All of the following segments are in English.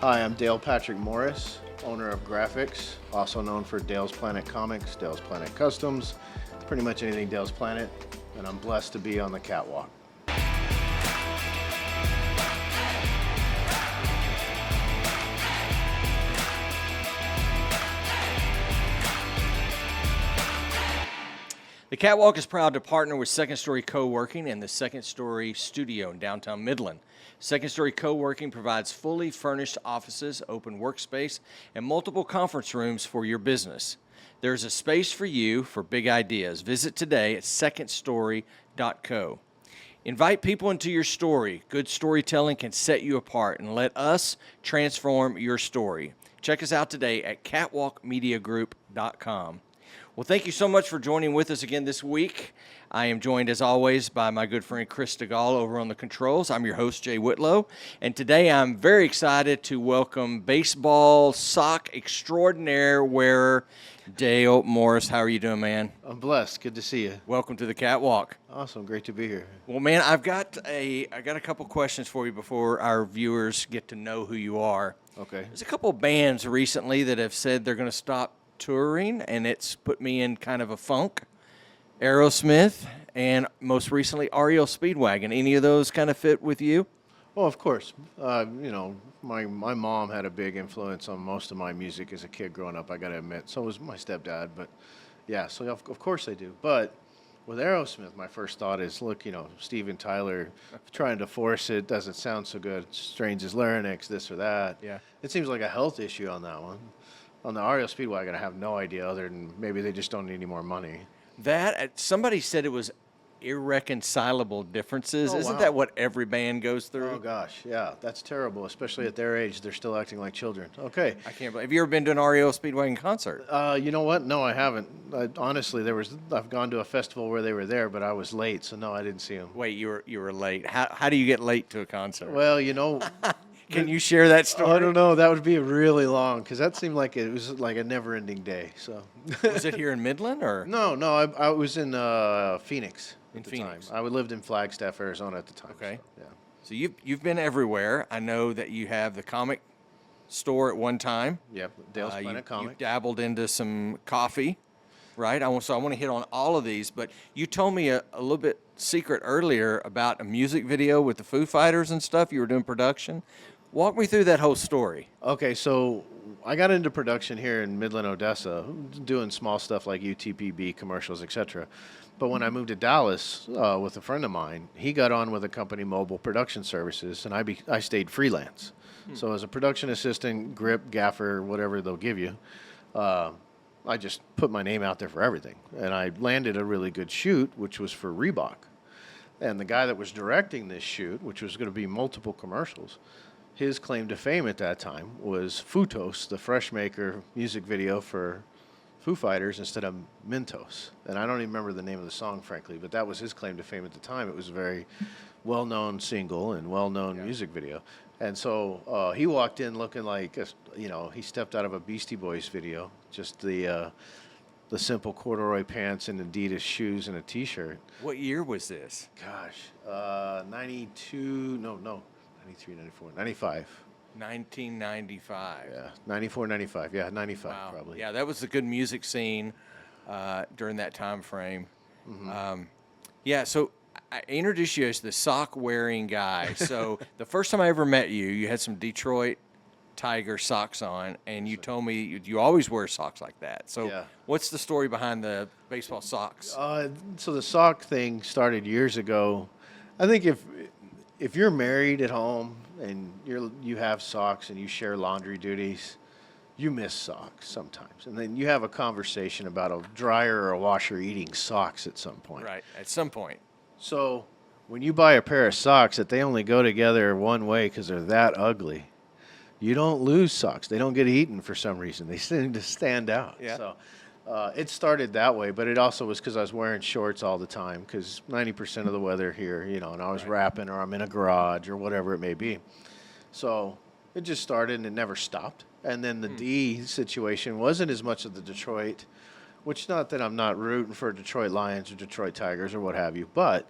Hi, I'm Dale Patrick Morris, owner of GraphX, also known for Dale's Plantet Comics, Dale's Plantet Customs, pretty much anything Dale's Planet, and I'm blessed to be on the catwalk. The Catwalk is proud to partner with Second Story Co-working and the Second Story Studio in downtown Midland. Second Story Co-working provides fully furnished offices, open workspace, and multiple conference rooms for your business. There's a space for you for big ideas. Visit today at secondstory.co. Invite people into your story. Good storytelling can set you apart, and let us transform your story. Check us out today at catwalkmediagroup.com. Well, thank you so much for joining with us again this week. I am joined, as always, by my good friend Chris DeGaulle over on the controls. I'm your host, Jay Whitlow, and today I'm very excited to welcome baseball sock extraordinaire wearer Dale Morris. How are you doing, man? I'm blessed. Good to see you. Welcome to the Catwalk. Awesome. Great to be here. Well, man, I got a couple questions for you before our viewers get to know who you are. Okay. There's a couple of bands recently that have said they're going to stop touring, and it's put me in kind of a funk. Aerosmith, and most recently REO Speedwagon. Any of those kind of fit with you? Well, of course. My mom had a big influence on most of my music as a kid growing up, I got to admit. So was my stepdad, but yeah, so of course they do. But with Aerosmith, my first thought is, look, Steven Tyler trying to force it, doesn't sound so good, strains his larynx, this or that. Yeah. It seems like a health issue on that one. On the REO Speedwagon, I have no idea other than maybe they just don't need any more money. Somebody said it was irreconcilable differences. Oh, Isn't wow. that what every band goes through? Oh, gosh, yeah, that's terrible, especially at their age. They're still acting like children. Okay. I can't believe. Have you ever been to an REO Speedwagon concert? You know what? No, I haven't. Honestly, I've gone to a festival where they were there, but I was late, so no, I didn't see them. Wait, you were late. How do you get late to a concert? Well, Can you share that story? I don't know. That would be really long because that seemed like it was like a never-ending day. So. Was it here in Midland or? No. I was in Phoenix at the Phoenix. time. I lived in Flagstaff, Arizona at the time. Okay. So, yeah. So you've been everywhere. I know that you have the comic store at one time. Yep. Dale's Plantet You Comics. dabbled into some coffee, right? So I want to hit on all of these, but you told me a little bit secret earlier about a music video with the Foo Fighters and stuff. You were doing production. Walk me through that whole story. Okay, so I got into production here in Midland, Odessa, doing small stuff like UTPB commercials, etc. But when I moved to Dallas with a friend of mine, he got on with a company, Mobile Production Services, and I stayed freelance. So as a production assistant, grip, gaffer, whatever they'll give you, I just put my name out there for everything. And I landed a really good shoot, which was for Reebok. And the guy that was directing this shoot, which was going to be multiple commercials, his claim to fame at that time was Futos, the Fresh Maker music video for Foo Fighters instead of Mentos. And I don't even remember the name of the song, frankly, but that was his claim to fame at the time. It was a very well-known single and well-known music video. And so he walked in looking like, he stepped out of a Beastie Boys video, just the simple corduroy pants and Adidas shoes and a T-shirt. What year was this? Gosh, 92, no. 93, 94, 95. 1995. Yeah, 94, 95. Yeah, 95 Wow. probably. Yeah, that was the good music scene during that time frame. Mm-hmm. So I introduced you as the sock-wearing guy. So the first time I ever met you, you had some Detroit Tiger socks on, and you told me you always wear socks like that. So Yeah. what's the story behind the baseball socks? So the sock thing started years ago. I think if you're married at home and you have socks and you share laundry duties, you miss socks sometimes. And then you have a conversation about a dryer or a washer eating socks at some point. Right, at some point. So when you buy a pair of socks that they only go together one way because they're that ugly, you don't lose socks. They don't get eaten for some reason. They seem to stand out. Yeah. So it started that way, but it also was because I was wearing shorts all the time because 90% of the weather here, and I was rapping or I'm in a garage or whatever it may be. So it just started and it never stopped. And then the D situation wasn't as much of the Detroit, which not that I'm not rooting for Detroit Lions or Detroit Tigers or what have you, but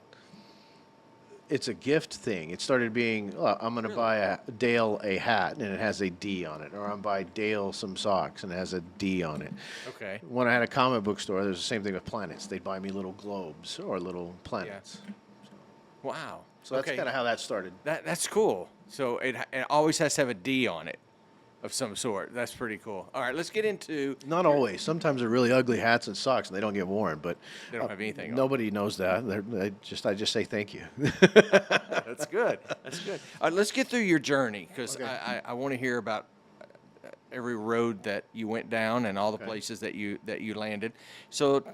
it's a gift thing. It started being, I'm going to buy Dale a hat and it has a D on it, or I'm buy Dale some socks and it has a D on it. Okay. When I had a comic book store, there's the same thing with planets. They'd buy me little globes or little planets. Wow. So that's kind of how that started. That's cool. So it always has to have a D on it of some sort. That's pretty cool. All right, let's get into. Not always. Sometimes they're really ugly hats and socks, and they don't get worn. But They don't have anything on. nobody knows that. I just say thank you. That's good. That's good. All right, let's get through your journey because I want to hear about every road that you went down and all the places that you landed. So,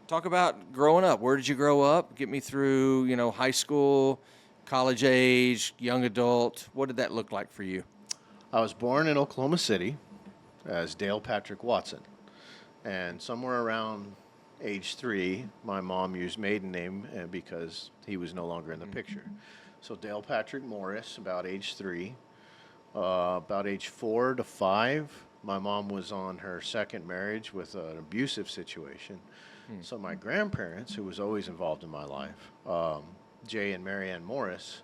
talk about growing up. Where did you grow up? Get me through, high school, college age, young adult. What did that look like for you? I was born in Oklahoma City as Dale Patrick Watson, and somewhere around age 3, my mom used maiden name because he was no longer in the picture. So Dale Patrick Morris, about age 3. About age 4 to 5, my mom was on her second marriage with an abusive situation. So my grandparents, who was always involved in my life, Jay and Marianne Morris,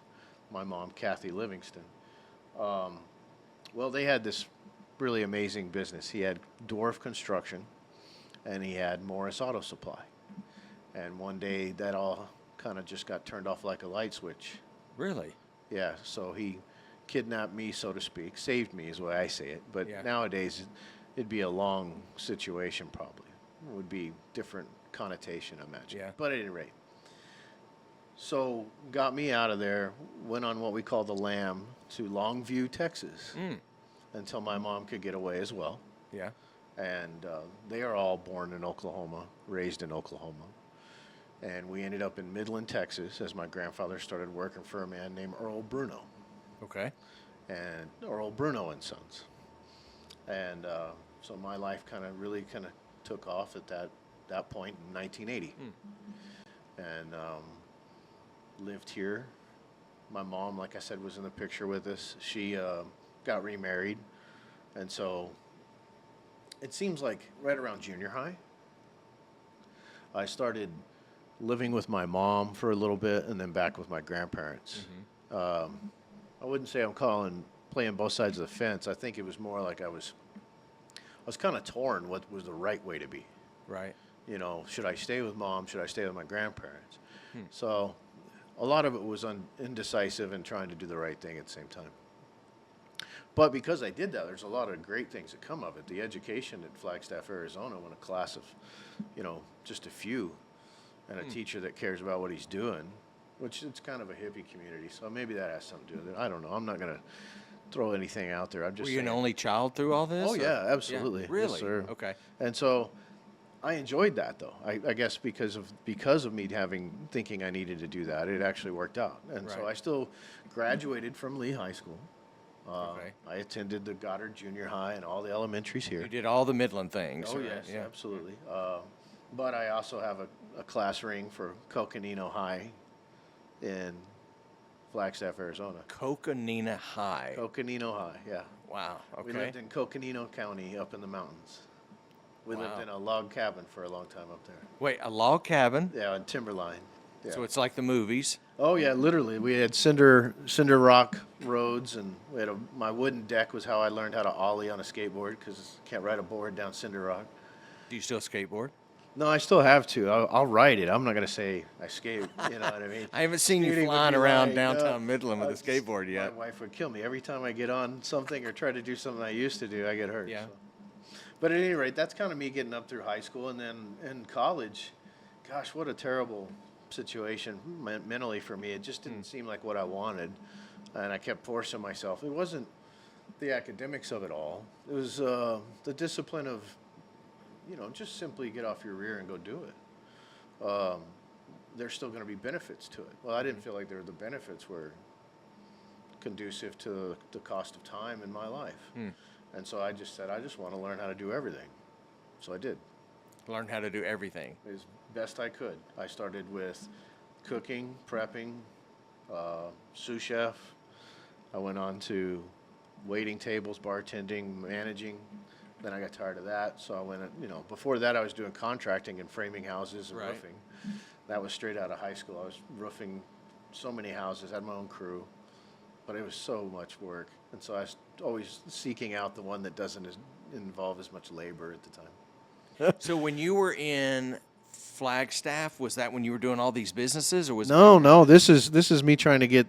my mom, Kathy Livingston, well, they had this really amazing business. He had Dwarf Construction, and he had Morris Auto Supply. And one day, that all kind of just got turned off like a light switch. Really? Yeah, so he kidnapped me, so to speak. Saved me is the way I say it. But nowadays, it'd be a long situation probably. It would be different connotation, I imagine. Yeah. But at any rate. So got me out of there, went on what we call the Lamb to Longview, Texas, until my mom could get away as well. Yeah. And they are all born in Oklahoma, raised in Oklahoma. And we ended up in Midland, Texas, as my grandfather started working for a man named Earl Bruno. Okay. And Earl Bruno and Sons. And so my life really took off at that point in 1980. And lived here. My mom, like I said, was in the picture with us. She got remarried. And so it seems like right around junior high, I started living with my mom for a little bit and then back with my grandparents. I wouldn't say I'm playing both sides of the fence. I think it was more like I was kind of torn what was the right way to be. Right. Should I stay with mom? Should I stay with my grandparents? So a lot of it was indecisive and trying to do the right thing at the same time. But because I did that, there's a lot of great things that come of it. The education at Flagstaff, Arizona, when a class of, just a few, and a teacher that cares about what he's doing, which it's kind of a hippie community, so maybe that has something to do with it. I don't know. I'm not going to throw anything out there. I'm just Were you an saying. only child through all this? Oh, yeah, absolutely. Yeah. Really? Yes, sir. Okay. And so I enjoyed that, though. I guess because of me thinking I needed to do that, it actually worked out. And so Right. I still graduated from Lee High School. Okay. I attended the Goddard Junior High and all the elementaries here. You did all the Midland things. Oh, right? yes, Yeah. absolutely. But I also have a class ring for Coconino High in Flagstaff, Arizona. Coconina High. Coconino High, yeah. Wow. Okay. We lived in Coconino County up in the mountains. We lived Wow. in a log cabin for a long time up there. Wait, a log cabin? Yeah, in Timberline. Yeah. So it's like the movies. Oh yeah, literally. We had cinder rock roads, and we had my wooden deck was how I learned how to ollie on a skateboard because can't ride a board down cinder rock. Do you still skateboard? No, I still have to. I'll ride it. I'm not gonna say I skate. You know what I mean? I haven't seen you Skating would flying be around like, downtown Midland with a it's- skateboard yet. My wife would kill me every time I get on something or try to do something I used to do. I get hurt. Yeah. So. But at any rate, that's kind of me getting up through high school, and then in college. Gosh, what a terrible situation mentally for me. It just didn't seem like what I wanted, and I kept forcing myself. It wasn't the academics of it all. It was the discipline of, just simply get off your rear and go do it. There's still going to be benefits to it. Well, I didn't feel like the benefits were conducive to the cost of time in my life. And so I just said, I just want to learn how to do everything. So I did. Learn how to do everything. As best I could. I started with cooking, prepping, sous chef. I went on to waiting tables, bartending, managing. Then I got tired of that, so I went, before that I was doing contracting and framing houses and Right. roofing. That was straight out of high school. I was roofing so many houses, had my own crew, but it was so much work. And so I was always seeking out the one that doesn't involve as much labor at the time. So when you were in Flagstaff, was that when you were doing all these businesses, or was it No. This is me trying to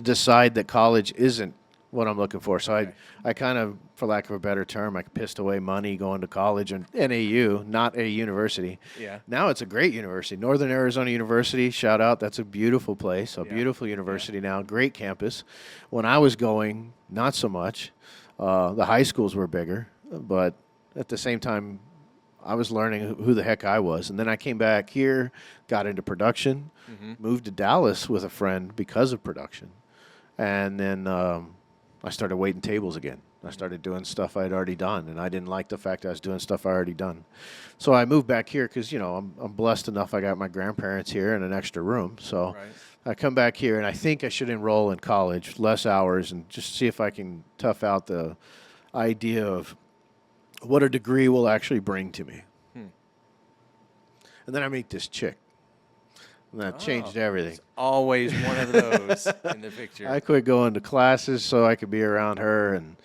decide that college isn't what I'm looking for. So Okay. I kind of, for lack of a better term, I pissed away money going to college and NAU, not a university. Yeah. Now it's a great university, Northern Arizona University. Shout out, that's a beautiful place, a Yeah. beautiful university now, great campus. When I was going, not so much. The high schools were bigger, but at the same time, I was learning who the heck I was. And then I came back here, got into production, moved to Dallas with a friend because of production. And then I started waiting tables again. I started doing stuff I'd already done, and I didn't like the fact I was doing stuff I already done. So I moved back here because, I'm blessed enough. I got my grandparents here and an extra room. So Right. I come back here, and I think I should enroll in college, less hours, and just see if I can tough out the idea of what a degree will actually bring to me. And then I meet this chick. And that changed everything. Always one of those in the picture. I quit going to classes so I could be around her. And,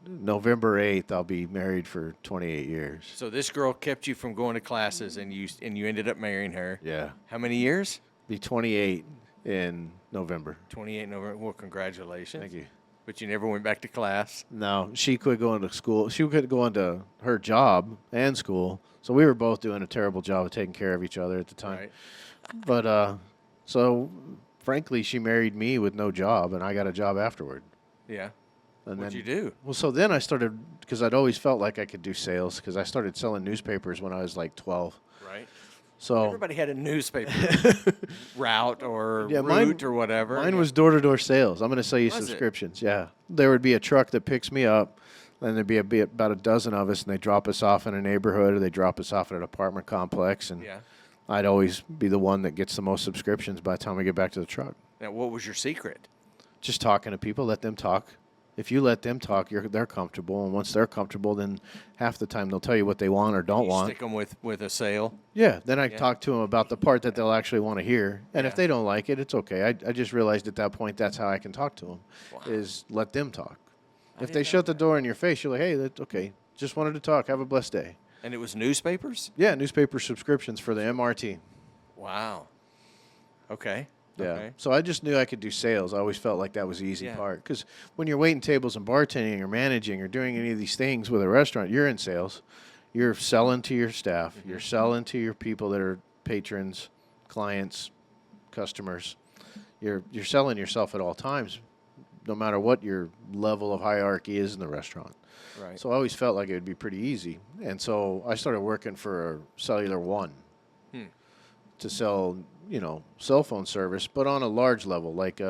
November 8th, I'll be married for 28 years. So this girl kept you from going to classes, and you ended up marrying her. Yeah. How many years? Be 28 in November. 28 November. Well, congratulations. Thank you. But you never went back to class. No, she quit going to school. She quit going to her job and school. So we were both doing a terrible job of taking care of each other at the time. Right. But so frankly, she married me with no job, and I got a job afterward. Yeah. And What'd then, you do? Well, so then I started, because I'd always felt like I could do sales, because I started selling newspapers when I was like 12. Right. So Everybody had a newspaper route or Yeah, route or whatever. mine was door-to-door sales. I'm going to sell you Was it? subscriptions. Yeah. There would be a truck that picks me up, and there'd be about a dozen of us, and they drop us off in a neighborhood, or they drop us off at an apartment complex, and Yeah. I'd always be the one that gets the most subscriptions by the time we get back to the truck. Now, what was your secret? Just talking to people, let them talk. If you let them talk, they're comfortable, and once they're comfortable, then half the time they'll tell you what they want or don't You want. stick them with a sale. Yeah, then I Yeah. talk to them about the part that they'll actually want to hear, and if Yeah. they don't like it, it's okay. I just realized at that point that's how I can talk to them, Wow. is let them talk. If didn't they know shut the door in your face, you're like, hey, that's okay. Just wanted to talk. Have a blessed day. And it was newspapers? Yeah, newspaper subscriptions for the MRT. Wow. Okay. Yeah. Okay. So I just knew I could do sales. I always felt like that was the easy Yeah. part. Because when you're waiting tables and bartending or managing or doing any of these things with a restaurant, you're in sales. You're selling to your staff. You're selling to your people that are patrons, clients, customers. You're selling yourself at all times, no matter what your level of hierarchy is in the restaurant. Right. So I always felt like it would be pretty easy. And so I started working for Cellular One to sell, cell phone service, but on a large level, like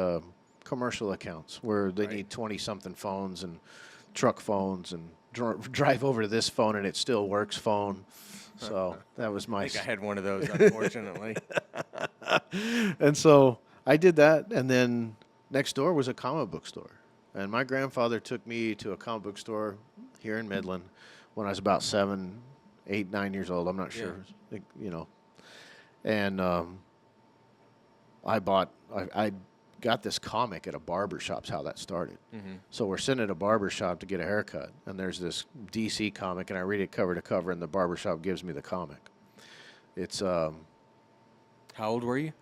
commercial accounts where they Right. need 20-something phones and truck phones and drive over to this phone and it still works phone. So that was my... I think I had one of those, unfortunately. And so I did that, and then next door was a comic book store. And my grandfather took me to a comic book store here in Midland when I was about 7, 8, 9 years old. I'm not sure. And I got this comic at a barber shop's how that started. So we're sitting at a barber shop to get a haircut, and there's this DC comic, and I read it cover to cover, and the barber shop gives me the comic. It's How old were you?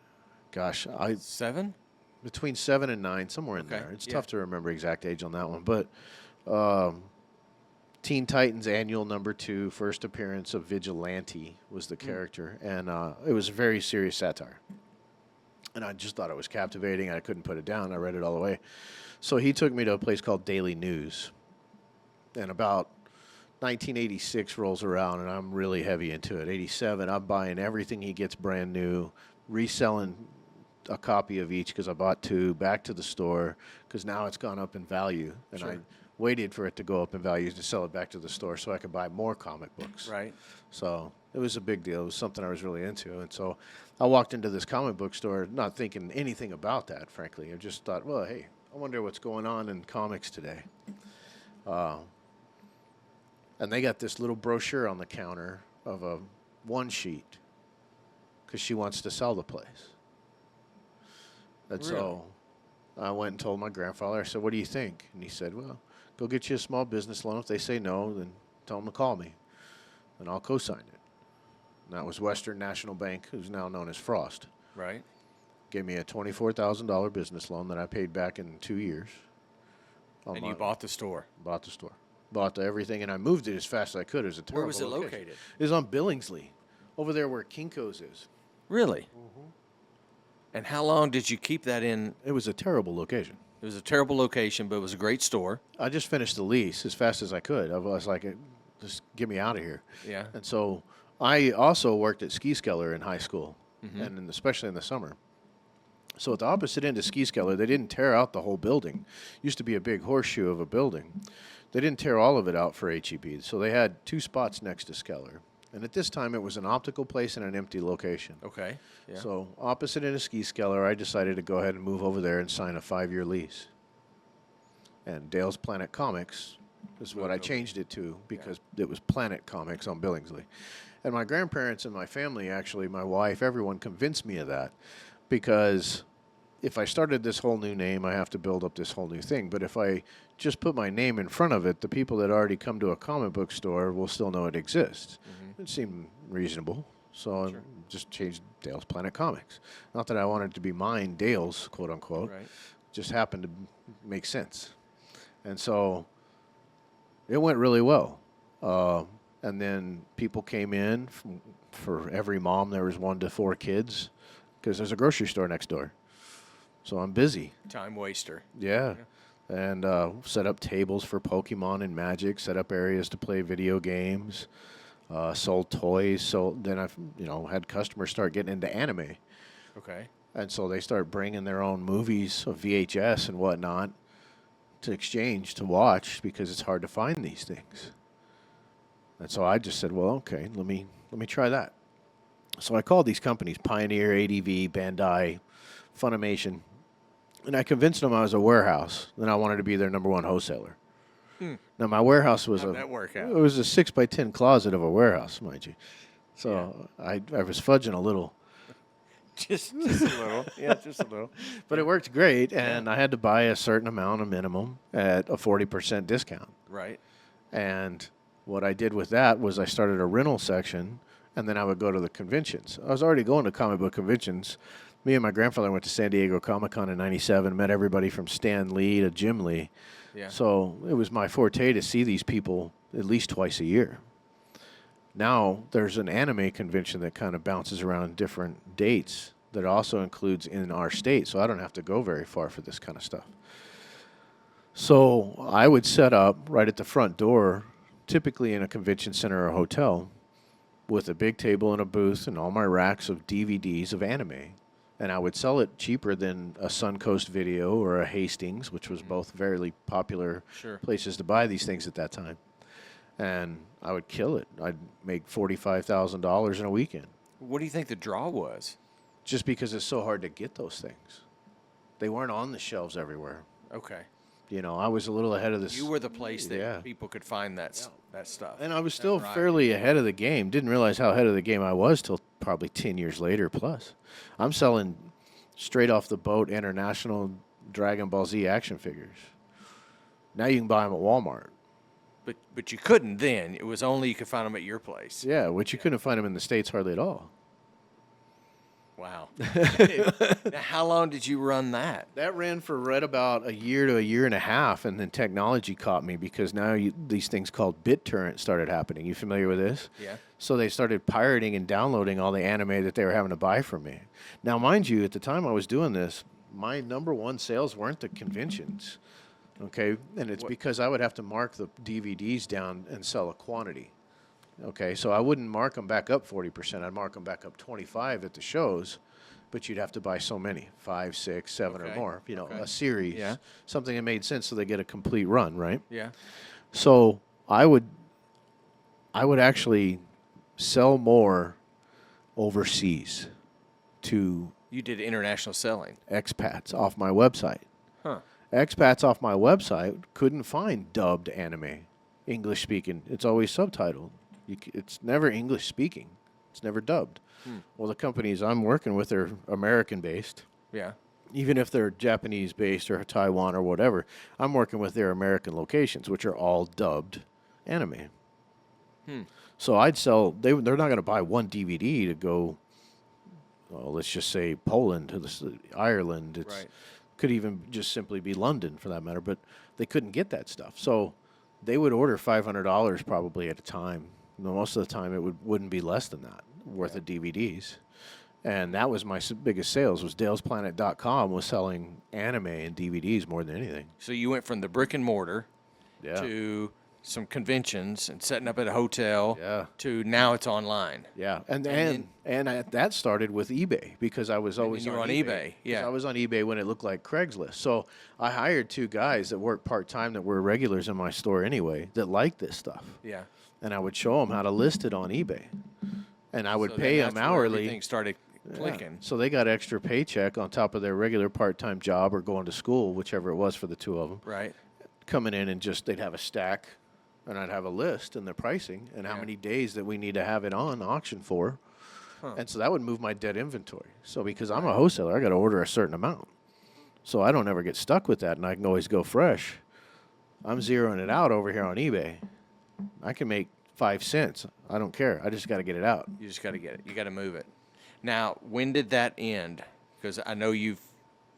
gosh, 7? between 7 and 9, somewhere in Okay, there. It's yeah. tough to remember exact age on that one, but Teen Titans Annual #2, first appearance of Vigilante was the character, and it was a very serious satire. And I just thought it was captivating. I couldn't put it down. I read it all the way. So he took me to a place called Daily News, and about 1986 rolls around, and I'm really heavy into it. 87, I'm buying everything he gets brand new, reselling a copy of each because I bought 2, back to the store because now it's gone up in value, and I Sure. waited for it to go up in value to sell it back to the store so I could buy more comic books. Right. So it was a big deal. It was something I was really into. And so I walked into this comic book store not thinking anything about that, frankly. I just thought, well, hey, I wonder what's going on in comics today. And they got this little brochure on the counter of a one sheet because she wants to sell the place. And Really? so I went and told my grandfather, I said, what do you think? And he said, well, go get you a small business loan. If they say no, then tell them to call me, and I'll co-sign it. And that was Western National Bank, who's now known as Frost. Right. Gave me a $24,000 business loan that I paid back in 2 years. And you bought the store. Bought the store. Bought everything, and I moved it as fast as I could. It was a terrible Where was it location. located? It was on Billingsley, over there where Kinko's is. Really? And how long did you keep that in? It was a terrible location. It was a terrible location, but it was a great store. I just finished the lease as fast as I could. I was like, just get me out of here. Yeah. And so I also worked at Ski Skeller in high school, and especially in the summer. So at the opposite end of Ski Skeller, they didn't tear out the whole building. Used to be a big horseshoe of a building. They didn't tear all of it out for HEB. So they had 2 spots next to Skeller. And at this time, it was an optical place in an empty location. Okay. Yeah. So opposite end of Ski Skeller, I decided to go ahead and move over there and sign a 5-year lease. And Dale's Plantet Comics is what I changed it to, because it was Plantet Comics on Billingsley. And my grandparents and my family, actually, my wife, everyone convinced me of that, because if I started this whole new name, I have to build up this whole new thing. But if I just put my name in front of it, the people that already come to a comic book store will still know it exists. It seemed reasonable, so I just changed Dale's Plantet Comics. Not that I wanted it to be mine, Dale's, quote unquote. Right. Just happened to make sense. And so it went really well. And then people came in for every mom. There was 1 to 4 kids, because there's a grocery store next door. So I'm busy. Time waster. Yeah. And set up tables for Pokemon and Magic, set up areas to play video games, sold toys. So then I've, had customers start getting into anime. Okay. And so they start bringing their own movies of VHS and whatnot to exchange, to watch, because it's hard to find these things. And so I just said, well, okay, let me try that. So I called these companies, Pioneer, ADV, Bandai, Funimation, and I convinced them I was a warehouse, and I wanted to be their #1 wholesaler. Now, my warehouse was How'd that work out? It was a 6x10 closet of a warehouse, mind you. So I was fudging a little. Just a little. Yeah, just a little. But it worked great, and I had to buy a certain amount of minimum at a 40% discount. Right. And what I did with that was I started a rental section, and then I would go to the conventions. I was already going to comic book conventions. Me and my grandfather went to San Diego Comic-Con in '97, met everybody from Stan Lee to Jim Lee. Yeah. So it was my forte to see these people at least twice a year. Now there's an anime convention that kind of bounces around different dates that also includes in our state, so I don't have to go very far for this kind of stuff. So I would set up right at the front door, typically in a convention center or hotel, with a big table and a booth and all my racks of DVDs of anime. And I would sell it cheaper than a Suncoast Video or a Hastings, which was both very popular places to buy these things at that time. And I would kill it. I'd make $45,000 in a weekend. What do you think the draw was? Just because it's so hard to get those things. They weren't on the shelves everywhere. Okay. I was a little ahead of this. You were the place that people could find that stuff. And I was still fairly ahead of the game. Didn't realize how ahead of the game I was till probably 10 years later plus. I'm selling straight off the boat international Dragon Ball Z action figures. Now you can buy them at Walmart. But you couldn't then. It was only you could find them at your place. Yeah, which you couldn't find them in the States hardly at all. Wow. Now, how long did you run that? That ran for right about a year to a year and a half, and then technology caught me, because now these things called BitTorrent started happening. You familiar with this? Yeah. So they started pirating and downloading all the anime that they were having to buy from me. Now, mind you, at the time I was doing this, my #1 sales weren't the conventions, okay? And it's because I would have to mark the DVDs down and sell a quantity. Okay, so I wouldn't mark them back up 40%. I'd mark them back up 25 at the shows, but you'd have to buy so many, 5, 6, 7 or more. A series, something that made sense so they get a complete run, right? Yeah. So I would actually sell more overseas to You did international selling. expats off my website. Huh. Expats off my website couldn't find dubbed anime, English speaking. It's always subtitled. It's never English speaking. It's never dubbed. Well, the companies I'm working with are American based. Yeah. even if they're Japanese based or Taiwan or whatever, I'm working with their American locations, which are all dubbed anime. So I'd sell. They're not going to buy one DVD to go. Well, let's just say Poland to Ireland. It's Right. could even just simply be London for that matter. But they couldn't get that stuff, so they would order $500 probably at a time. Most of the time, it wouldn't be less than that worth of DVDs. And that was my biggest sales. Was DalesPlanet.com was selling anime and DVDs more than anything. So you went from the brick and mortar Yeah. to some conventions and setting up at a hotel Yeah. to now it's online. Yeah, and then- that started with eBay because I was always you were on eBay, yeah. 'Cause I was on eBay when it looked like Craigslist. So I hired 2 guys that worked part time that were regulars in my store anyway that liked this stuff, Yeah. and I would show them how to list it on eBay, and I would So pay then them that's where hourly. Everything started Yeah. clicking. So they got extra paycheck on top of their regular part time job or going to school, whichever it was for the 2 of them. Right. Coming in and just they'd have a stack, and I'd have a list and the pricing and how Yeah. many days that we need to have it on auction for. And so that would move my dead inventory. So because I'm a wholesaler, I got to order a certain amount. So I don't ever get stuck with that, and I can always go fresh. I'm zeroing it out over here on eBay. I can make 5 cents. I don't care. I just got to get it out. You just got to get it. You got to move it. Now, when did that end? Because I know you've.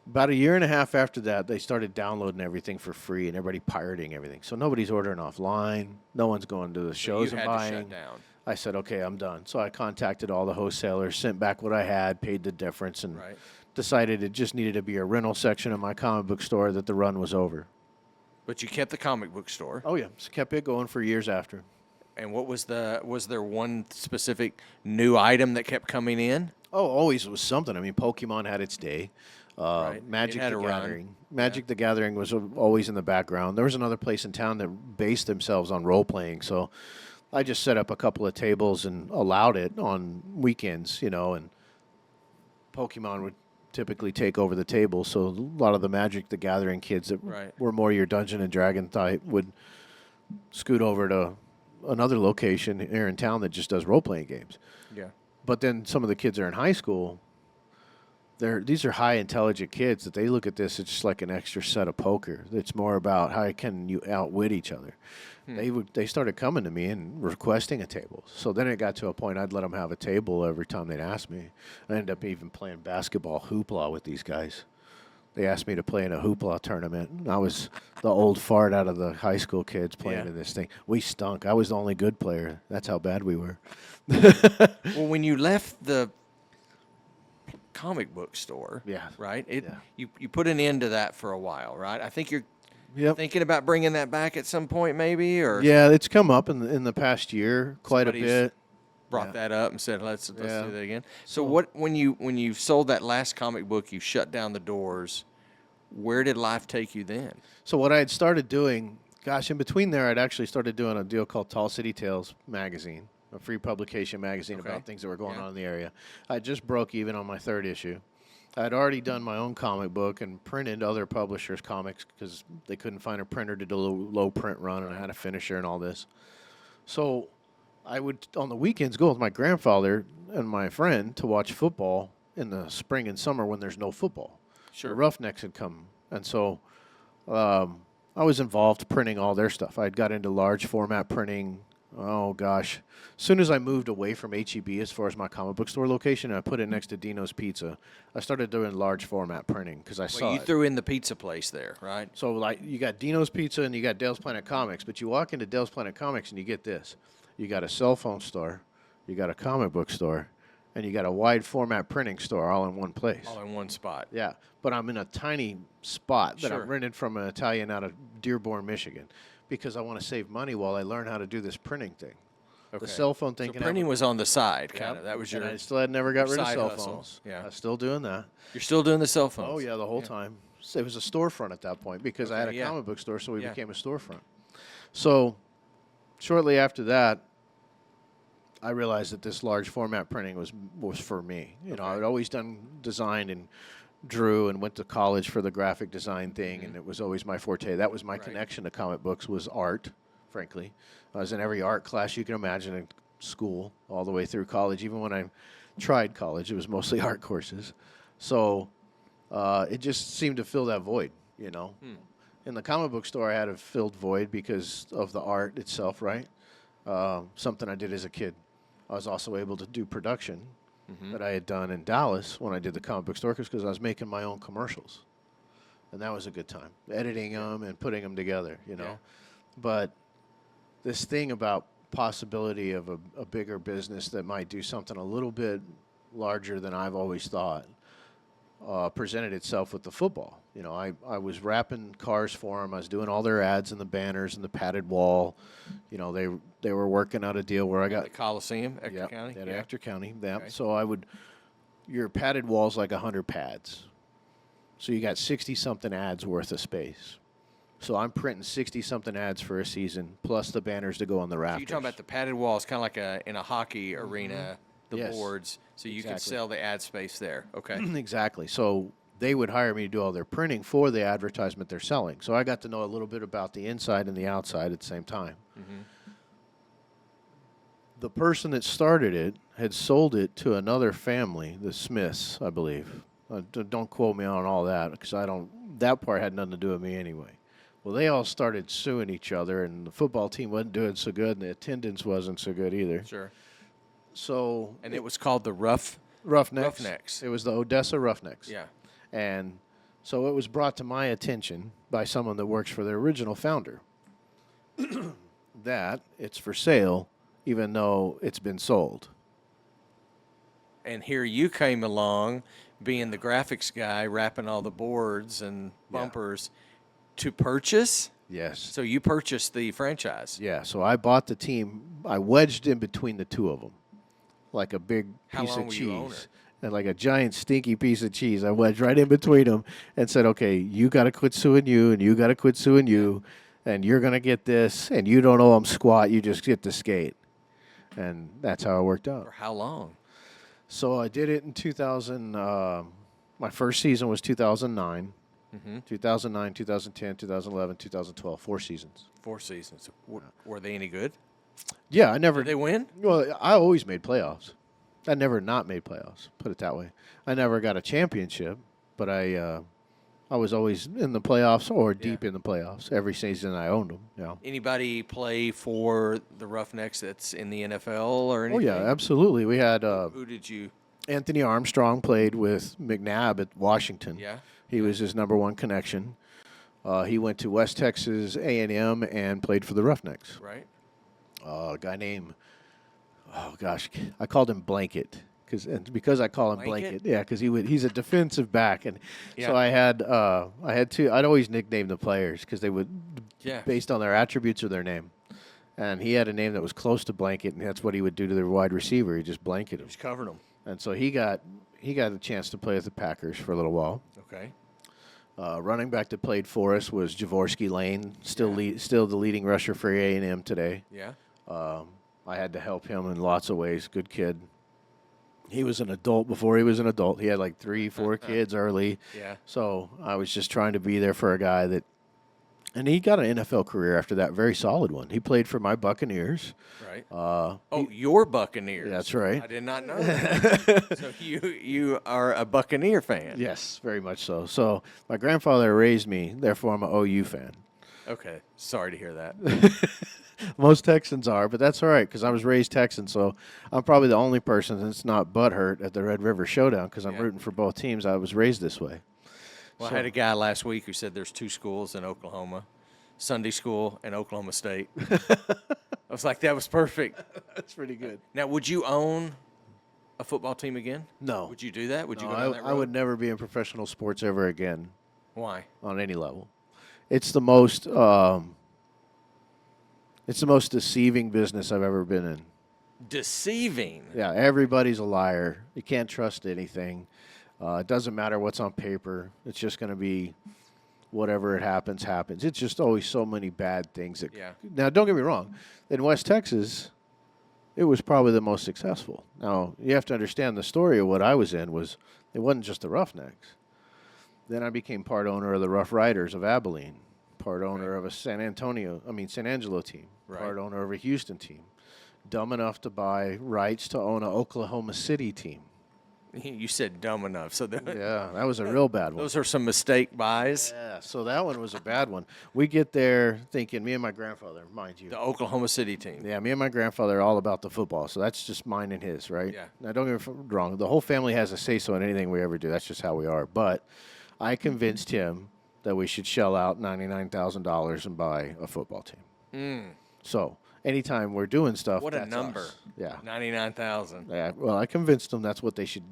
About a year and a half after that, they started downloading everything for free and everybody pirating everything. So nobody's ordering offline. No one's going to the shows you and had to buying. shut down. I said, okay, I'm done. So I contacted all the wholesalers, sent back what I had, paid the difference, and Right. decided it just needed to be a rental section of my comic book store that the run was over. But you kept the comic book store. Oh, yeah. Just kept it going for years after. And what was there one specific new item that kept coming in? Oh, always was something. I mean, Pokemon had its day. Right. Magic It had the a run. Gathering. Magic the Gathering was always in the background. There was another place in town that based themselves on role playing, so I just set up a couple of tables and allowed it on weekends, and Pokemon would typically take over the table. So a lot of the Magic the Gathering kids that Right. were more your Dungeon and Dragon type would scoot over to another location here in town that just does role playing games. Yeah. But then some of the kids are in high school. These are high intelligent kids that they look at this. It's just like an extra set of poker. It's more about how can you outwit each other. They started coming to me and requesting a table. So then it got to a point I'd let them have a table every time they'd ask me. I ended up even playing basketball hoopla with these guys. They asked me to play in a hoopla tournament. And I was the old fart out of the high school kids playing Yeah. in this thing. We stunk. I was the only good player. That's how bad we were. Well, when you left the comic book store, Yeah. right? Yeah. You put an end to that for a while, right? I think you're Yep. thinking about bringing that back at some point, maybe, or Yeah, it's come up in the past year quite a Somebody's bit. brought Yeah. that up and said, let's Yeah. do that again. So what when you sold that last comic book, you shut down the doors. Where did life take you then? So what I had started doing, gosh, in between there, I'd actually started doing a deal called Tall City Tales magazine, a free publication magazine Okay. about things that were going Yeah. on in the area. I just broke even on my 3rd issue. I'd already done my own comic book and printed other publishers' comics because they couldn't find a printer to do a low print run, and I had a finisher and all this. So I would, on the weekends, go with my grandfather and my friend to watch football in the spring and summer when there's no football. Sure. The Roughnecks had come, and so I was involved printing all their stuff. I got into large format printing. Oh gosh! As soon as I moved away from HEB as far as my comic book store location, and I put it next to Dino's Pizza. I started doing large format printing because I saw Well, you it. threw in the pizza place there, right? So like you got Dino's Pizza and you got Dale's Planet Comics, but you walk into Dale's Planet Comics and you get this. You got a cell phone store, you got a comic book store, and you got a wide format printing store all in one place. All in one spot. Yeah, but I'm in a tiny spot that Sure. I rented from an Italian out of Dearborn, Michigan, because I want to save money while I learn how to do this printing thing. Okay. The cell phone thing So can printing have, was on the side, Yep, kind of. That was your. and I still had never got your rid of side cell hustle. phones. Yeah. I'm still doing that. You're still doing the cell phones. Oh yeah, the whole time. So it was a storefront at that point because I had a Okay, yeah. comic book store, so we Yeah. became a storefront. So shortly after that, I realized that this large format printing was for me. You know, Okay. I'd always done design and drew and went to college for the graphic design thing, and it was always my forte. That was my Right. connection to comic books was art, frankly. I was in every art class you can imagine in school all the way through college. Even when I tried college, it was mostly art courses. So It just seemed to fill that void, you know. In the comic book store, I had a filled void because of the art itself, right? Something I did as a kid. I was also able to do production that I had done in Dallas when I did the comic book store because I was making my own commercials. And that was a good time, editing them and putting them together, you know. Yeah. But this thing about possibility of a bigger business that might do something a little bit larger than I've always thought presented itself with the football. You know, I was wrapping cars for them. I was doing all their ads and the banners and the padded wall. You know, they were working out a deal where I got The Coliseum, Ector Yep, County. at Ector County. Yeah. Okay. So your padded wall's like 100 pads. So you got 60-something ads worth of space. So I'm printing 60-something ads for a season, plus the banners to go on the rafters. So you're talking about the padded walls, kind of like in a hockey arena, the Yes. boards, so you can Exactly. sell the ad space there. Okay. Exactly. So they would hire me to do all their printing for the advertisement they're selling. So I got to know a little bit about the inside and the outside at the same time. The person that started it had sold it to another family, the Smiths, I believe. Don't quote me on all that because that part had nothing to do with me anyway. Well, they all started suing each other, and the football team wasn't doing so good, and the attendance wasn't so good either. Sure. So And it was called the Roughnecks. Roughnecks. It was the Odessa Roughnecks. Yeah. And so it was brought to my attention by someone that works for the original founder that it's for sale, even though it's been sold. And here you came along, being the graphics guy, wrapping all the boards and bumpers to purchase. Yes. So you purchased the franchise. Yeah. So I bought the team. I wedged in between the two of them, like a big How piece long of were you owner? cheese. And like a giant stinky piece of cheese, I wedged right in between them and said, "Okay, you got to quit suing you, and you got to quit suing you, and you're gonna get this, and you don't owe them squat. You just get to skate." And that's how it worked out. For how long? So I did it in 2000. My first season was 2009, 2009, 2010, 2011, 2012. 4 seasons. 4 seasons. Were they any good? Yeah, I never. Did they win? Well, I always made playoffs. I never not made playoffs. Put it that way. I never got a championship, but I was always in the playoffs or deep in the playoffs every season I owned them. Yeah. Anybody play for the Roughnecks that's in the NFL or Oh anything? yeah, absolutely. We had Who did you? Anthony Armstrong played with McNabb at Washington. Yeah. He was his number one connection. He went to West Texas A&M and played for the Roughnecks. Right. A guy named, oh gosh, I called him Blanket because I call him Blanket? Blanket. Yeah, because he's a defensive back, and Yeah. so I had two. I'd always nickname the players because they would, Yeah. based on their attributes or their name. And he had a name that was close to Blanket, and that's what he would do to their wide receiver. He just blanketed him. Just covered them. And so he got a chance to play with the Packers for a little while. Okay. Running back that played for us was Javorski Lane, still the leading rusher for A&M today. Yeah. I had to help him in lots of ways. Good kid. He was an adult before he was an adult. He had like 3-4 kids early. Yeah. So I was just trying to be there for a guy that, and he got an NFL career after that, very solid one. He played for my Buccaneers. Right. Your Buccaneers. That's right. I did not know that. So you are a Buccaneer fan. Yes, very much so. So my grandfather raised me, therefore I'm an OU fan. Okay. Sorry to hear that. Most Texans are, but that's all right because I was raised Texan, so I'm probably the only person that's not butthurt at the Red River Showdown because I'm rooting for both teams. I was raised this way. Well, I had a guy last week who said there's 2 schools in Oklahoma, Sunday school and Oklahoma State. I was like, that was perfect. That's pretty good. Now, would you own a football team again? No. Would you do that? Would you No, go down that road? I would never be in professional sports ever again Why? on any level. It's the most deceiving business I've ever been in. Deceiving. Yeah, everybody's a liar. You can't trust anything. It doesn't matter what's on paper. It's just going to be whatever it happens, happens. It's just always so many bad things. Now, don't get me wrong. In West Texas, it was probably the most successful. Now, you have to understand the story of what I was in was it wasn't just the Roughnecks. Then I became part owner of the Rough Riders of Abilene, part owner of a San Angelo team, part owner of a Houston team. Dumb enough to buy rights to own an Oklahoma City team. You said dumb enough. So Yeah, that was a real bad one. those are some mistake buys. Yeah, so that one was a bad one. We get there thinking, me and my grandfather, mind you. The Oklahoma City team. Yeah, me and my grandfather are all about the football, so that's just mine and his, right? Yeah. Now, don't get me wrong. The whole family has a say-so in anything we ever do. That's just how we are. But I convinced him that we should shell out $99,000 and buy a football team. So anytime we're doing stuff, What a that's number. us. Yeah. 99,000. Yeah, well, I convinced them that's what they should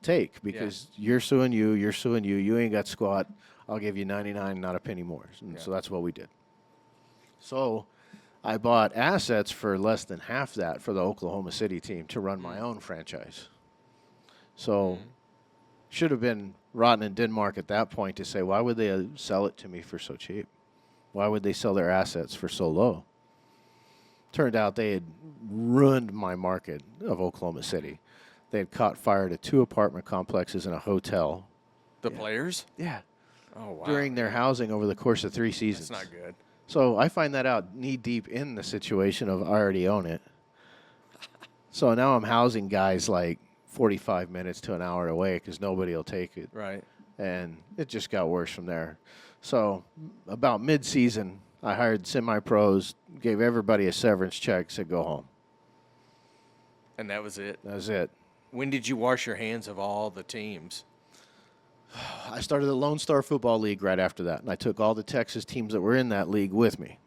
take because you're suing you, you ain't got squat. I'll give you 99, not a penny more. And so that's what we did. So I bought assets for less than half that for the Oklahoma City team to run my own franchise. So should have been rotten in Denmark at that point to say, why would they sell it to me for so cheap? Why would they sell their assets for so low? Turned out they had ruined my market of Oklahoma City. They had caught fire to 2 apartment complexes and a hotel. The players? Yeah. Oh, wow. During their housing over the course of 3 seasons. That's not good. So I find that out knee deep in the situation of I already own it. So now I'm housing guys like 45 minutes to an hour away because nobody will take it. Right. And it just got worse from there. So about mid-season, I hired semi-pros, gave everybody a severance check, said go home. And that was it. That was it. When did you wash your hands of all the teams? I started the Lone Star Football League right after that, and I took all the Texas teams that were in that league with me.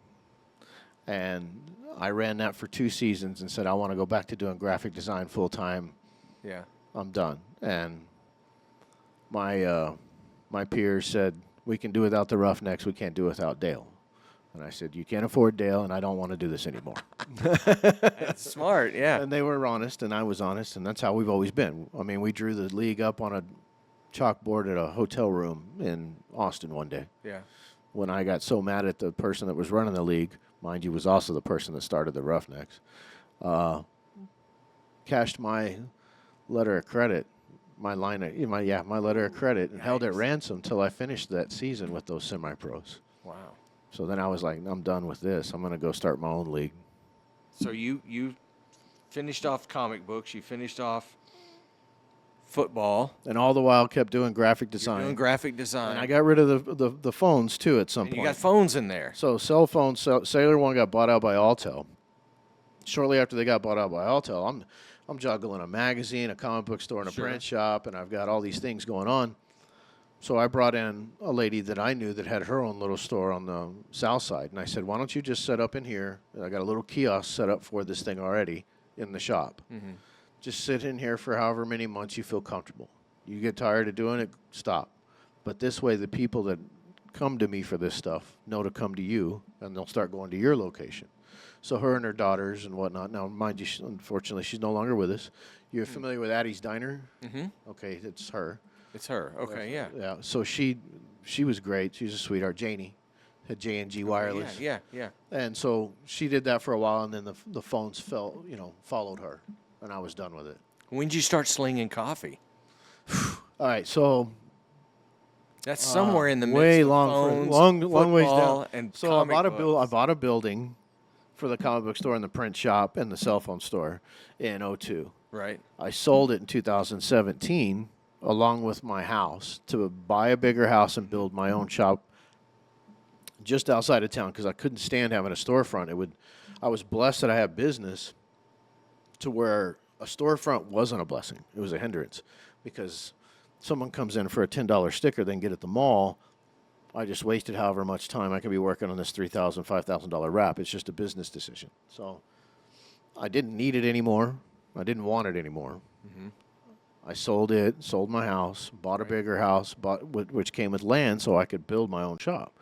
And I ran that for 2 seasons and said, I want to go back to doing graphic design full-time. Yeah. I'm done. And my peers said, we can do without the Roughnecks, we can't do without Dale. And I said, you can't afford Dale, and I don't want to do this anymore. That's smart, yeah. And they were honest, and I was honest, and that's how we've always been. I mean, we drew the league up on a chalkboard at a hotel room in Austin one day. Yeah. When I got so mad at the person that was running the league, mind you, was also the person that started the Roughnecks, cashed my letter of credit, my letter of credit, and held it ransom till I finished that season with those semi-pros. Wow. So then I was like, I'm done with this. I'm going to go start my own league. So you finished off comic books. You finished off football. And all the while kept doing graphic design. You're doing graphic design. And I got rid of the phones, too, at some and point. you got phones in there. So cell phones, Sailor One got bought out by Altel. Shortly after they got bought out by Altel, I'm juggling a magazine, a comic book store, and a print shop, and I've got all these things going on. So I brought in a lady that I knew that had her own little store on the south side. And I said, why don't you just set up in here? And I got a little kiosk set up for this thing already in the shop. Mm-hmm. Just sit in here for however many months you feel comfortable. You get tired of doing it, stop. But this way, the people that come to me for this stuff know to come to you, and they'll start going to your location. So her and her daughters and whatnot. Now, mind you, unfortunately, she's no longer with us. You're familiar with Addie's Diner? Mm-hmm. Okay, it's her. It's her. Okay, yeah. Yeah. So she was great. She's a sweetheart. Janie had J&G Wireless. Yeah. And so she did that for a while, and then the phones followed her, and I was done with it. When did you start slinging coffee? All right, so that's somewhere in the midst way of long, phones, long ways down. And so I books. bought a building for the comic book store and the print shop and the cell phone store in 2002. Right. I sold it in 2017 along with my house to buy a bigger house and build my own shop just outside of town because I couldn't stand having a storefront. I was blessed that I had business to where a storefront wasn't a blessing. It was a hindrance because someone comes in for a $10 sticker they can get at the mall. I just wasted however much time I could be working on this $3,000, $5,000 wrap. It's just a business decision. So I didn't need it anymore. I didn't want it anymore. Mm-hmm. I sold it, sold my house, bought a bigger house, which came with land so I could build my own shop.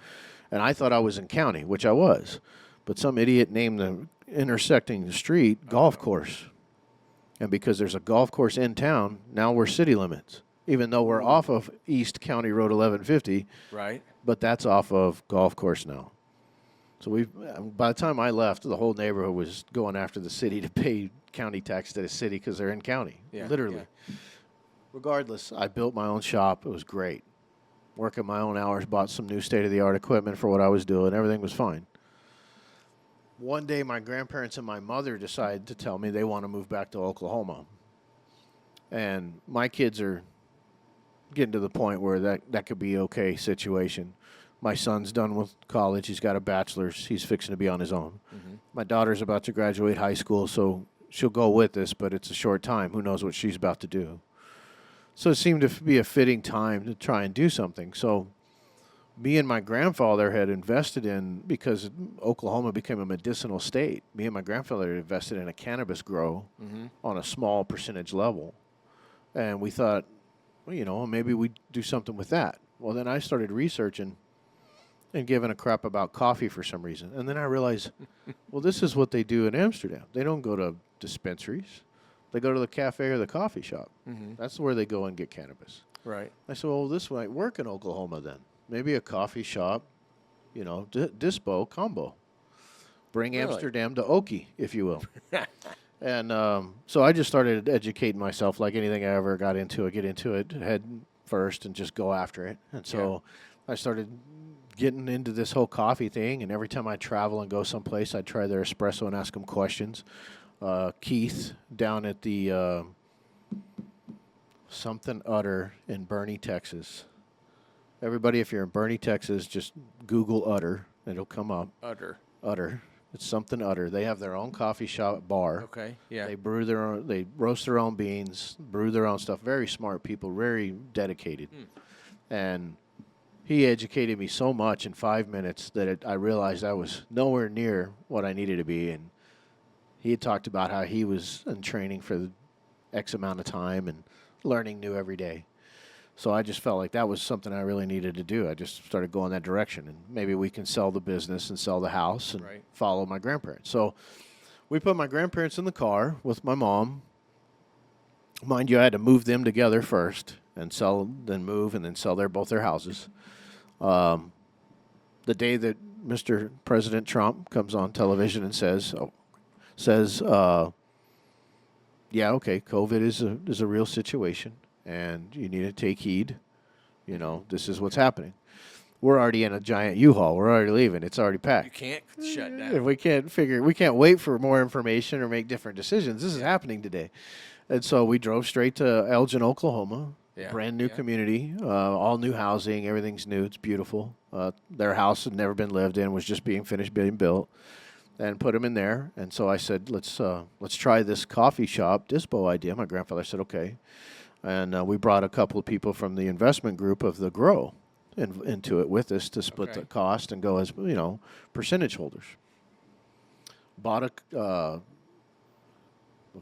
And I thought I was in county, which I was. But some idiot named the intersecting the street golf course. And because there's a golf course in town, now we're city limits, even though we're off of East County Road 1150. Right. But that's off of golf course now. So by the time I left, the whole neighborhood was going after the city to pay county tax to the city because they're in county, literally. Yeah. Regardless, I built my own shop. It was great. Working my own hours, bought some new state-of-the-art equipment for what I was doing. Everything was fine. One day, my grandparents and my mother decided to tell me they want to move back to Oklahoma. And my kids are getting to the point where that could be okay situation. My son's done with college. He's got a bachelor's. He's fixing to be on his own. My daughter's about to graduate high school, so she'll go with us, but it's a short time. Who knows what she's about to do? So it seemed to be a fitting time to try and do something. So me and my grandfather had invested in, because Oklahoma became a medicinal state, me and my grandfather had invested in a cannabis grow on a small percentage level. And we thought, well, maybe we'd do something with that. Well, then I started researching and giving a crap about coffee for some reason. And then I realized, well, this is what they do in Amsterdam. They don't go to dispensaries. They go to the cafe or the coffee shop. That's where they go and get cannabis. Right. I said, well, this might work in Oklahoma then. Maybe a coffee shop, dispo combo. Bring Really? Amsterdam to Okie, if you will. And so I just started educating myself like anything I ever got into. I get into it head first and just go after it. And so I started getting into this whole coffee thing. And every time I travel and go someplace, I'd try their espresso and ask them questions. Keith down at the Something Udder in Bernie, Texas. Everybody, if you're in Bernie, Texas, just Google Udder. It'll come up. Udder. It's Something Udder. They have their own coffee shop bar. Okay. Yeah. They brew their own. They roast their own beans, brew their own stuff. Very smart people, very dedicated. And he educated me so much in 5 minutes that I realized I was nowhere near what I needed to be. And he had talked about how he was in training for X amount of time and learning new every day. So I just felt like that was something I really needed to do. I just started going that direction, and maybe we can sell the business and sell the house and follow my grandparents. So we put my grandparents in the car with my mom. Mind you, I had to move them together first and sell, then move, and then sell both their houses. The day that Mr. President Trump comes on television and says, yeah, okay, COVID is a real situation, and you need to take heed. This is what's happening. We're already in a giant U-Haul. We're already leaving. It's already packed. You can't shut down. If we can't wait for more information or make different decisions. This is happening today. And so we drove straight to Elgin, Oklahoma. Yeah. Brand new community, all new housing. Everything's new. It's beautiful. Their house had never been lived in, was just being finished being built. And put them in there. And so I said, let's try this coffee shop dispo idea. My grandfather said, okay. And we brought a couple of people from the investment group of the Grow into it with us to split the cost and go as, percentage holders. Bought of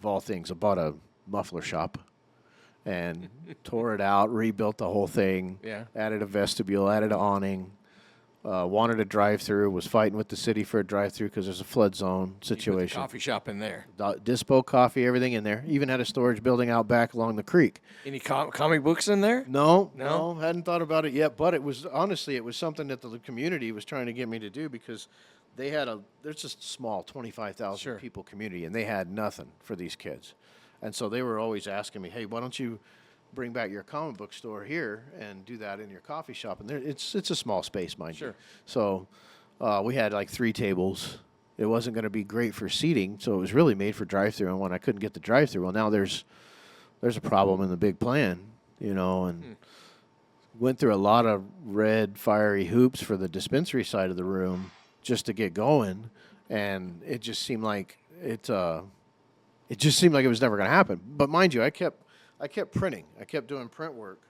all things, I bought a muffler shop and tore it out, rebuilt the whole thing, added a vestibule, added an awning. Wanted a drive-through, was fighting with the city for a drive-through because there's a flood zone situation. You put the coffee shop in there. Dispo coffee, everything in there. Even had a storage building out back along the creek. Any comic books in there? No, hadn't thought about it yet. But it was something that the community was trying to get me to do because there's just a small 25,000 people community, and they had nothing for these kids. And so they were always asking me, hey, why don't you bring back your comic book store here and do that in your coffee shop? And it's a small space, mind you. So we had like 3 tables. It wasn't going to be great for seating, so it was really made for drive-through. And when I couldn't get the drive-through, well, now there's a problem in the big plan, and went through a lot of red, fiery hoops for the dispensary side of the room just to get going. And it just seemed like it was never going to happen. But mind you, I kept printing. I kept doing print work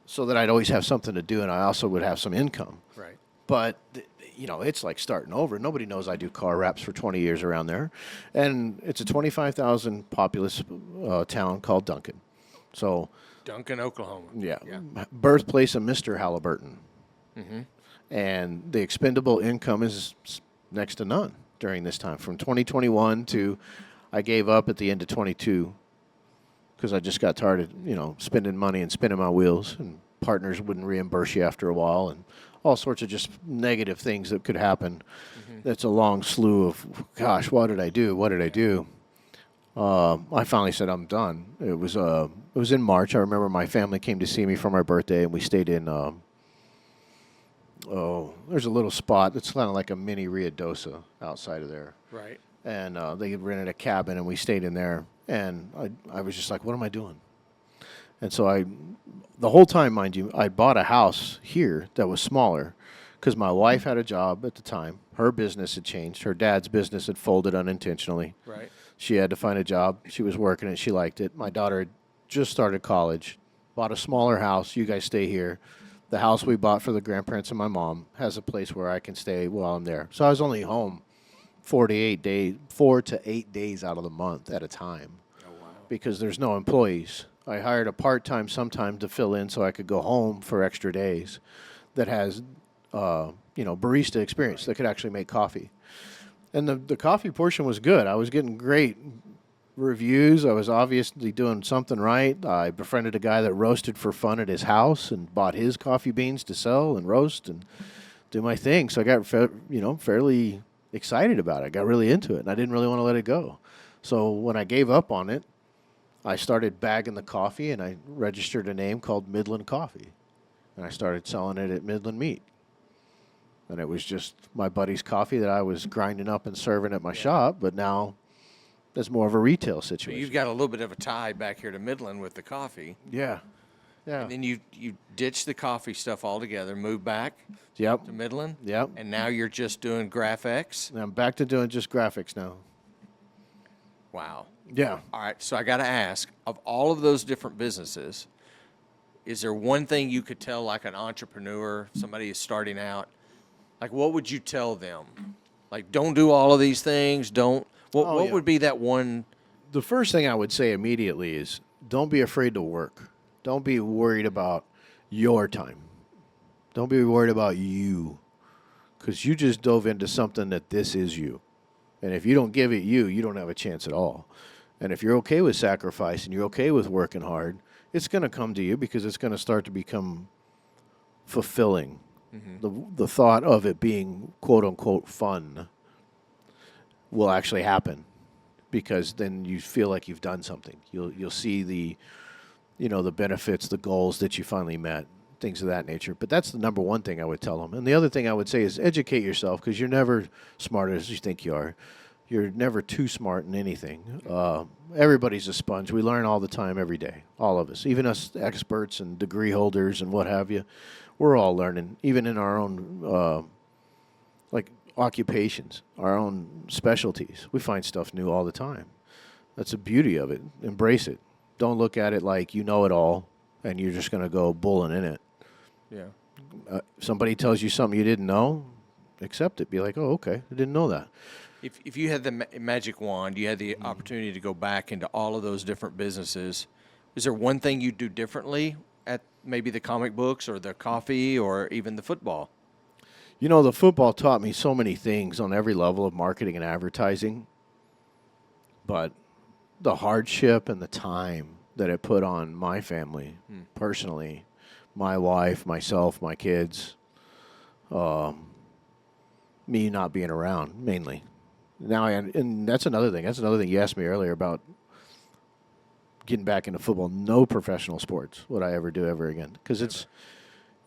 so that I'd always have something to do, and I also would have some income. Right. But, it's like starting over. Nobody knows I do car wraps for 20 years around there. And it's a 25,000 populous town called Duncan. So Duncan, Oklahoma. Yeah. Birthplace of Mr. Halliburton. And the expendable income is next to none during this time. From 2021 to I gave up at the end of 22 because I just got tired of, spending money and spinning my wheels, and partners wouldn't reimburse you after a while, and all sorts of just negative things that could happen. That's a long slew of, gosh, what did I do? What did I do? I finally said, I'm done. It was in March. I remember my family came to see me for my birthday, and we stayed in, there's a little spot that's kind of like a mini Ruidoso outside of there. Right. And they had rented a cabin, and we stayed in there. And I was just like, what am I doing? And so the whole time, mind you, I bought a house here that was smaller because my wife had a job at the time. Her business had changed. Her dad's business had folded unintentionally. Right. She had to find a job. She was working it. She liked it. My daughter had just started college, bought a smaller house. You guys stay here. The house we bought for the grandparents and my mom has a place where I can stay while I'm there. So I was only home 4 to 8 days out of the month at a time. Oh, wow. Because there's no employees. I hired a part-time sometime to fill in so I could go home for extra days that has, barista experience that could actually make coffee. And the coffee portion was good. I was getting great reviews. I was obviously doing something right. I befriended a guy that roasted for fun at his house and bought his coffee beans to sell and roast and do my thing. So I got, fairly excited about it. I got really into it, and I didn't really want to let it go. So when I gave up on it, I started bagging the coffee, and I registered a name called Midland Coffee. And I started selling it at Midland Meat. And it was just my buddy's coffee that I was grinding up and serving at my shop, but now it's more of a retail So situation. you've got a little bit of a tie back here to Midland with the coffee. Yeah. Yeah. And then you ditched the coffee stuff altogether, moved back Yep. to Midland. Yep. And now you're just doing GraphX. And I'm back to doing just graphics now. Wow. Yeah. All right, so I got to ask, of all of those different businesses, is there one thing you could tell like an entrepreneur, somebody is starting out, like what would you tell them? Like don't do all of these things, what would be that one? The first thing I would say immediately is don't be afraid to work. Don't be worried about your time. Don't be worried about you, because you just dove into something that this is you. And if you don't give it you don't have a chance at all. And if you're okay with sacrifice and you're okay with working hard, it's going to come to you because it's going to start to become fulfilling. The thought of it being quote unquote fun will actually happen because then you feel like you've done something. You'll see the benefits, the goals that you finally met, things of that nature. But that's the number one thing I would tell them. And the other thing I would say is educate yourself because you're never smart as you think you are. You're never too smart in anything. Everybody's a sponge. We learn all the time, every day, all of us, even us experts and degree holders and what have you. We're all learning, even in our own occupations, our own specialties. We find stuff new all the time. That's the beauty of it. Embrace it. Don't look at it like you know it all and you're just going to go bulling in it. Yeah. Somebody tells you something you didn't know, accept it. Be like, oh, okay, I didn't know that. If you had the magic wand, you had the opportunity to go back into all of those different businesses, is there one thing you'd do differently at maybe the comic books or the coffee or even the football? The football taught me so many things on every level of marketing and advertising, but the hardship and the time that it put on my family, personally, my wife, myself, my kids, me not being around, mainly. Now, and that's another thing. That's another thing you asked me earlier about getting back into football. No professional sports would I ever do ever again because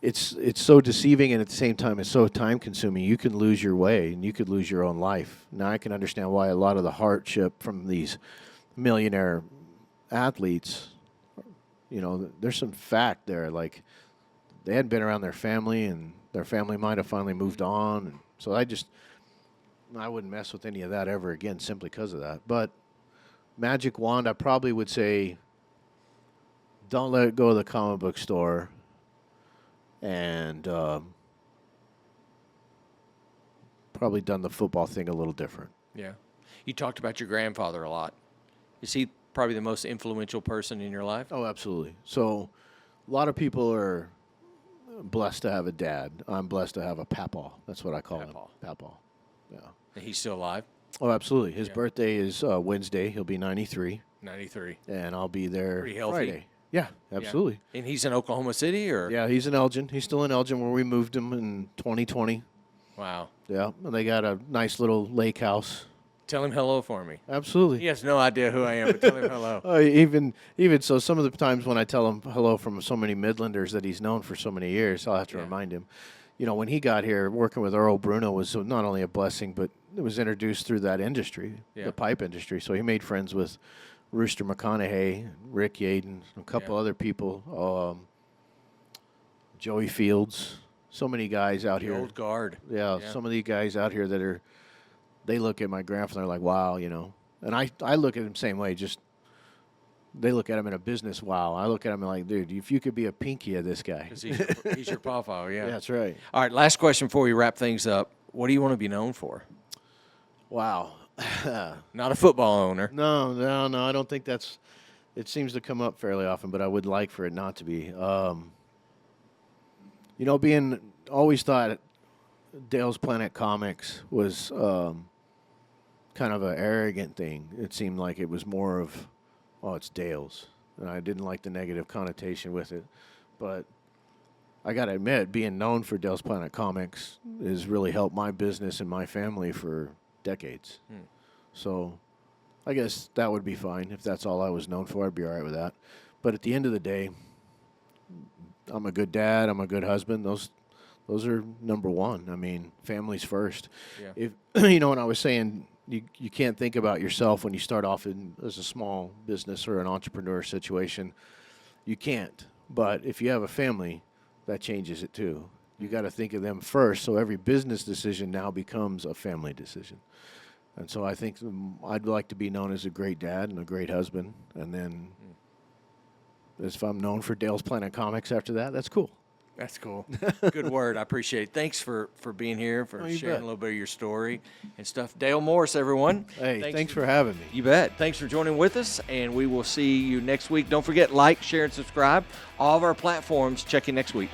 it's so deceiving and at the same time it's so time consuming. You can lose your way and you could lose your own life. Now I can understand why a lot of the hardship from these millionaire athletes, there's some fact there. Like they hadn't been around their family and their family might have finally moved on. And so I wouldn't mess with any of that ever again simply because of that. But magic wand, I probably would say don't let it go to the comic book store and probably done the football thing a little different. Yeah. You talked about your grandfather a lot. Is he probably the most influential person in your life? Oh, absolutely. So a lot of people are blessed to have a dad. I'm blessed to have a papaw. That's what I call him. Papaw. Yeah. And he's still alive? Oh, absolutely. His birthday is Wednesday. He'll be 93. 93. And I'll be there Pretty healthy. Friday. Yeah, absolutely. Yeah. And he's in Oklahoma City, or? Yeah, he's in Elgin. He's still in Elgin where we moved him in 2020. Wow. Yeah, and they got a nice little lake house. Tell him hello for me. Absolutely. He has no idea who I am, but tell him hello. Even so, some of the times when I tell him hello from so many Midlanders that he's known for so many years, I'll have to remind him. When he got here, working with Earl Bruno was not only a blessing, but it was introduced through that industry, the pipe industry. So he made friends with Rooster McConaughey, Rick Yaden, a couple other people, Joey Fields, so many guys out The here. old guard. Yeah, some of these guys out here that they look at my graph and they're like, wow, And I look at them same way, just they look at him in a business wow. I look at him like, dude, if you could be a pinky of this guy. Because he's your pawpaw, yeah. That's right. All right, last question before we wrap things up. What do you want to be known for? Wow. Not a football owner. No. I don't think it seems to come up fairly often, but I would like for it not to be. Always thought Dale's Plantet Comics was kind of an arrogant thing. It seemed like it was more of, it's Dale's. And I didn't like the negative connotation with it. But I got to admit, being known for Dale's Plantet Comics has really helped my business and my family for decades. So I guess that would be fine. If that's all I was known for, I'd be all right with that. But at the end of the day, I'm a good dad. I'm a good husband. Those are number one. I mean, family's first. Yeah. If when I was saying you can't think about yourself when you start off as a small business or an entrepreneur situation, you can't. But if you have a family, that changes it too. You got to think of them first. So every business decision now becomes a family decision. And so I think I'd like to be known as a great dad and a great husband. And then if I'm known for Dale's Plantet Comics after that, that's cool. That's cool. Good word. I appreciate it. Thanks for being here, for sharing a little bit of your story and stuff. Dale Morris, everyone. Hey, thanks for having me. You bet. Thanks for joining with us, and we will see you next week. Don't forget, like, share, and subscribe. All of our platforms. Check you next week.